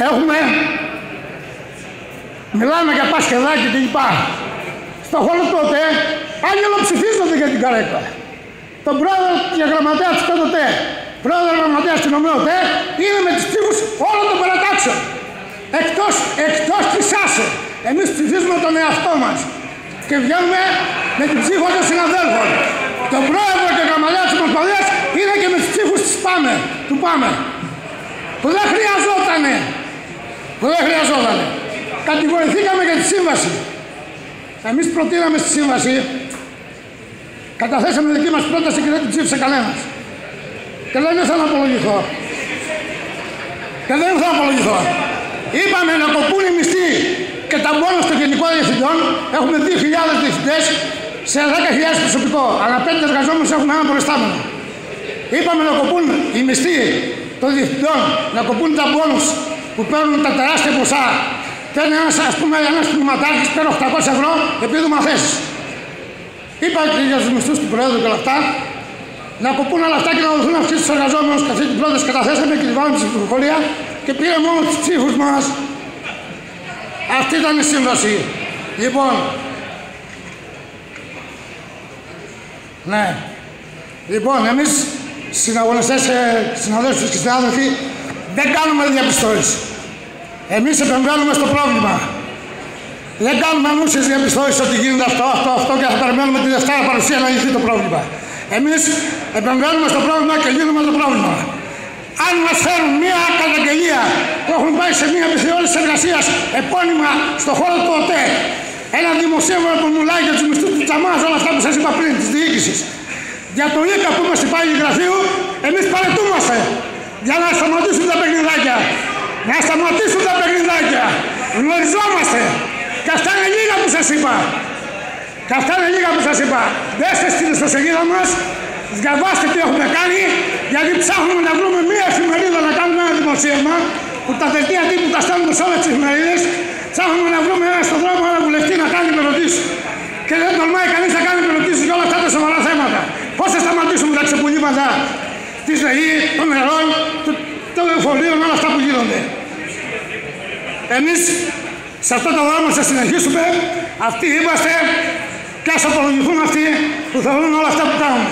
Έχουμε, μιλάμε για Πασχεδάκη και λοιπά. Στο χώρο τότε, άγγελο ψηφίζονται για την καρέκλα. Τον πρόεδρο και γραμματέα της ΚΟΤΟΤΕ, πρόεδρο γραμματέα στην ΟΜΕΟΤΕ, είναι με τις ψήφους όλων των παρατάξεων. Εκτός της ΆΣΕ. Εμείς ψηφίζουμε τον εαυτό μας. Και βγαίνουμε με την ψήφο των συναδέλφων. Τον πρόεδρο και γραμματέα της Ομοσπονδίας είναι και με τις ψήφους του ΠΑΜΕ. Που δεν χρειαζότανε. Κατηγορηθήκαμε για τη σύμβαση. Εμείς προτείναμε στη σύμβαση, καταθέσαμε δική μας πρόταση και δεν την ψήφισε κανένας. Και δεν ήθελα να απολογηθώ. Είπαμε να κοπούν οι μισθοί και τα μπόνους των γενικών διευθυντών. Έχουμε 2.000 διευθυντές σε 10.000 προσωπικό. Αλλά 5 εργαζόμενους έχουμε έναν προϊστάμενο. Είπαμε να κοπούν οι μισθοί των διευθυντών, να κοπούν τα μπόνους που παίρνουν τα τεράστια ποσά. Παίρνει ένας πνευματάρχης, παίρνει 800 ευρώ επειδή του μαθαίσεις. Είπα και για τους μισθούς του Προέδρου και όλα αυτά, να κοπούν όλα αυτά και να δοθούν αυτοί τους εργαζόμενους και αυτή την πρόταση καταθέσαμε και τη βάλαμε στην ψηφοφορία και πήρε μόνο τους ψήφους μας. Αυτή ήταν η σύμβαση. Λοιπόν, εμείς συναγωνιστές, συναδέλφους και συνάδελφοι, δεν κάνουμε διαπιστώσεις. Εμείς επεμβαίνουμε στο πρόβλημα. Δεν κάνουμε ανούσιες διαπιστώσεις ότι γίνεται αυτό και θα περιμένουμε τη Δευτέρα παρουσία να λυθεί το πρόβλημα. Εμείς επεμβαίνουμε στο πρόβλημα και λύνουμε το πρόβλημα. Αν μας φέρουν μία καταγγελία που έχουν πάει σε μία επιθεώρηση εργασίας επώνυμα στο χώρο του ΟΤΕ, ένα δημοσίευμα που μιλάει για τους μισθούς του Τσαμάζ, όλα αυτά που σας είπα πριν, της διοίκησης, για το ΙΚΑ που είμαστε πάλι γραφείου, εμείς παρετούμαστε για να σταματήσουν τα παιχνιδάκια. Να σταματήσουν τα παιχνιδάκια. Γνωριζόμαστε. Και αυτά είναι λίγα που σας είπα. Δέστε στην ιστοσελίδα μας, διαβάστε τι έχουμε κάνει, γιατί ψάχνουμε να βρούμε μία εφημερίδα να κάνουμε ένα δημοσίευμα, που τα δελτία τύπου τα στέλνουμε σε όλες τις εφημερίδες, ψάχνουμε να βρούμε στον δρόμο ένα βουλευτή να κάνει ερωτήσεις. Και δεν τολμάει κανείς να κάνει ερωτήσεις για όλα αυτά τα σοβαρά θέματα. Πώς θα σταματήσουμε τα ξεπουλήματα της ΔΕΗ, των νερών, των εμφολίων, όλα αυτά που γίνονται. Εμείς σε αυτό το δρόμο θα συνεχίσουμε. Αυτοί είμαστε και ας απολογηθούν αυτοί που θεωρούν όλα αυτά που κάνουμε.